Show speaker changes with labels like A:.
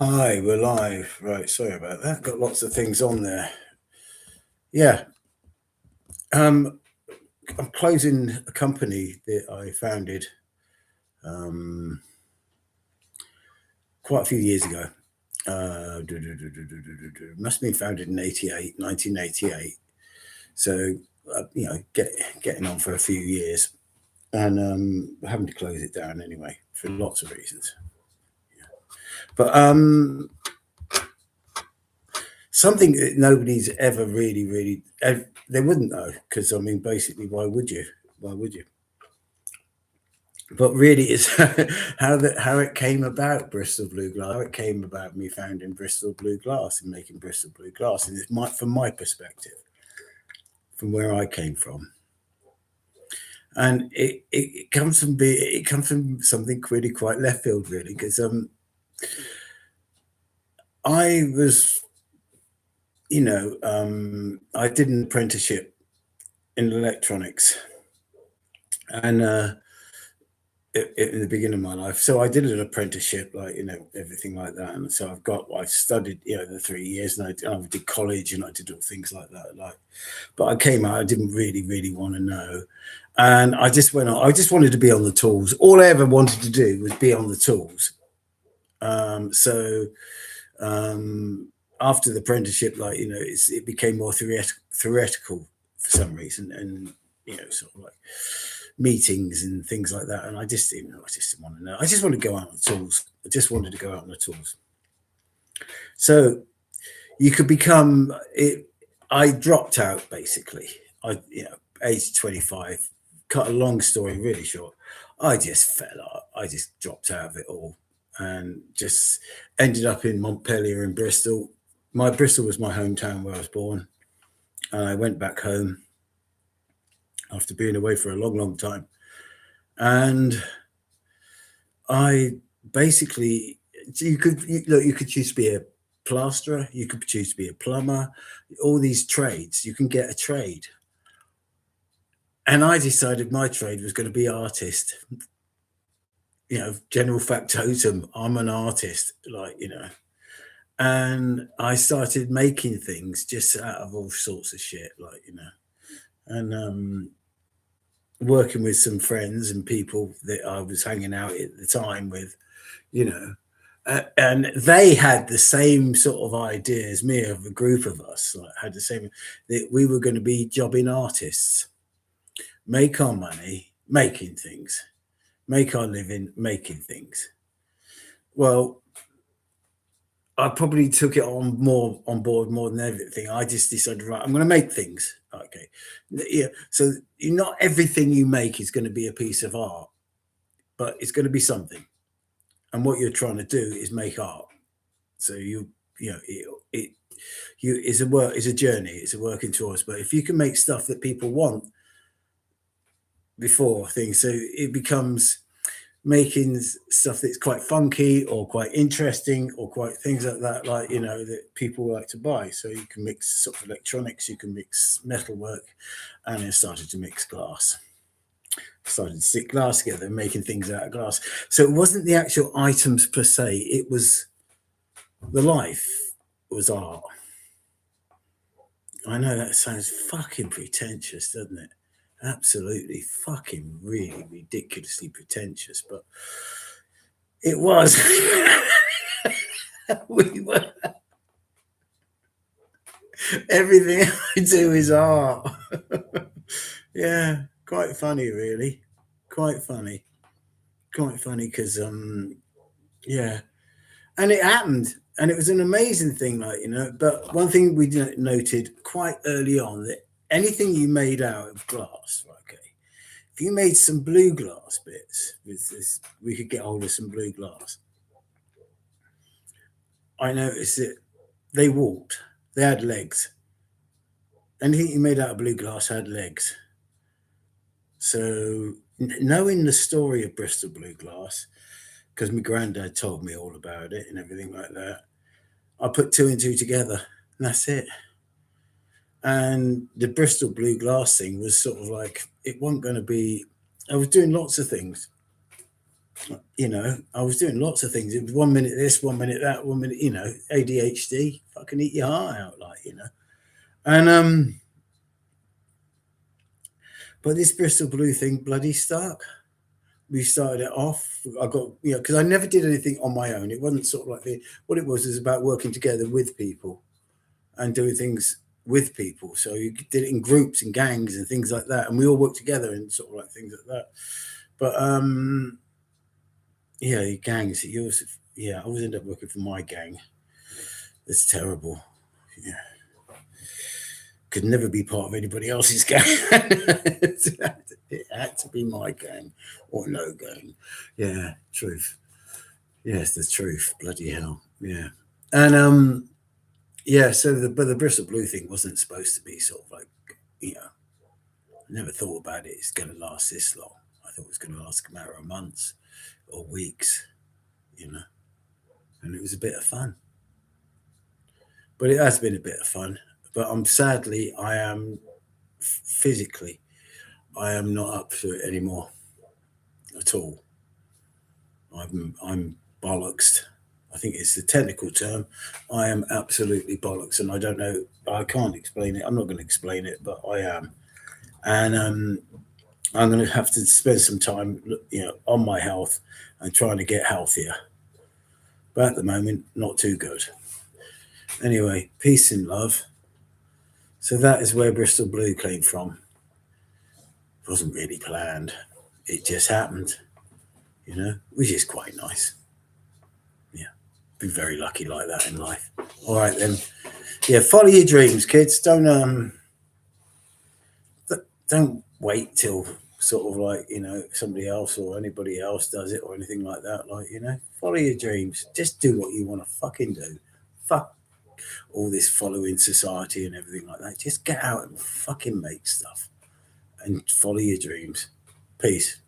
A: Hi, we're live. Right, sorry about that. Got lots of things on there. Yeah, um, I'm closing a company that I founded um, quite a few years ago. Must have been founded in 1988. So, getting on for a few years and having to close it down anyway for lots of reasons. But something that nobody's ever really, they wouldn't know because I mean, basically, why would you? Why would you? But really, it's how it came about Bristol Blue Glass. How it came about me founding Bristol Blue Glass and making Bristol Blue Glass, and it's from my perspective, from where I came from, and it comes from something really quite left field, really, because I was, I did an apprenticeship in electronics, and in the beginning of my life. So I did an apprenticeship, like, everything like that. And so I studied, the 3 years, and I did college, and I did all things like that. Like, but I came out, I didn't really want to know. And I just went on, I just wanted to be on the tools. All I ever wanted to do was be on the tools. So after the apprenticeship, like, it became more theoretical for some reason. And, sort of like, meetings and things like that. And I just didn't want to know. I just wanted to go out on the tools. I just wanted to go out on the tools. So you could become it. I dropped out basically. Age 25. Cut a long story really short. I just fell out. I just dropped out of it all and just ended up in Montpellier in Bristol. Bristol was my hometown where I was born. And I went back home after being away for a long time. And I basically, you could choose to be a plasterer, you could choose to be a plumber, all these trades. You can get a trade, and I decided my trade was going to be artist. General factotum. I'm an artist, and I started making things just out of all sorts of shit, and working with some friends and people that I was hanging out at the time with, you know, and they had the same sort of idea as me. Of a group of us, like, had the same, that we were going to be jobbing artists, make our money making things, make our living making things. Well, I probably took it on board more than everything. I just decided, right, I'm going to make things. Okay, yeah. So not everything you make is going to be a piece of art, but it's going to be something. And what you're trying to do is make art. So it's a work, it's a journey, it's a working towards. But if you can make stuff that people want before things, so it becomes making stuff that's quite funky or quite interesting or quite things like that, that people like to buy. So you can mix sort of electronics, you can mix metalwork, and then started to mix glass. Started to stick glass together, making things out of glass. So it wasn't the actual items per se, it was the life was art. I know that sounds fucking pretentious, doesn't it? Absolutely fucking really ridiculously pretentious, but it was. We were. Everything I do is art. Yeah, quite funny, really. Quite funny. Quite funny because, yeah. And it happened. And it was an amazing thing, But one thing we noted quite early on, that anything you made out of glass, okay, if you made some blue glass bits with this, we could get hold of some blue glass. I noticed that they walked, they had legs. Anything you made out of blue glass had legs. So, knowing the story of Bristol Blue Glass, because my granddad told me all about it and everything like that, I put two and two together, and that's it. And the Bristol Blue Glass thing was sort of like, it wasn't going to be, I was doing lots of things. You know, I was doing lots of things. It was 1 minute this, 1 minute that, 1 minute, you know, ADHD, fucking eat your heart out, like, you know. And but this Bristol Blue thing bloody stuck. We started it off. I got, you know, because I never did anything on my own. It wasn't sort of like what it was about working together with people and doing things with people. So you did it in groups and gangs and things like that, and we all worked together and sort of like things like that. But yeah, gangs. Yeah, I always end up working for my gang. It's terrible. Yeah, could never be part of anybody else's gang. It had to be my gang or no gang. Yeah, truth. Yes, the truth. Bloody hell. Yeah. And yeah, so the Bristol Blue thing wasn't supposed to be sort of like, you know, I never thought about it. It's going to last this long. I thought it was going to last a matter of months or weeks, you know, and it was a bit of fun. But it has been a bit of fun. But sadly, I am physically, I am not up for it anymore at all. I'm bollocksed. I think it's the technical term. I am absolutely bollocks, and I don't know. I can't explain it. I'm not going to explain it, but I am, and I'm going to have to spend some time, you know, on my health and trying to get healthier. But at the moment, not too good. Anyway, peace and love. So that is where Bristol Blue came from. It wasn't really planned. It just happened, you know, which is quite nice. Yeah, been very lucky like that in life. All right then. Yeah, follow your dreams, kids. Don't wait till sort of like, you know, somebody else or anybody else does it or anything like that. Like, you know, follow your dreams. Just do what you want to fucking do. Fuck all this following society and everything like that. Just get out and fucking make stuff and follow your dreams. Peace.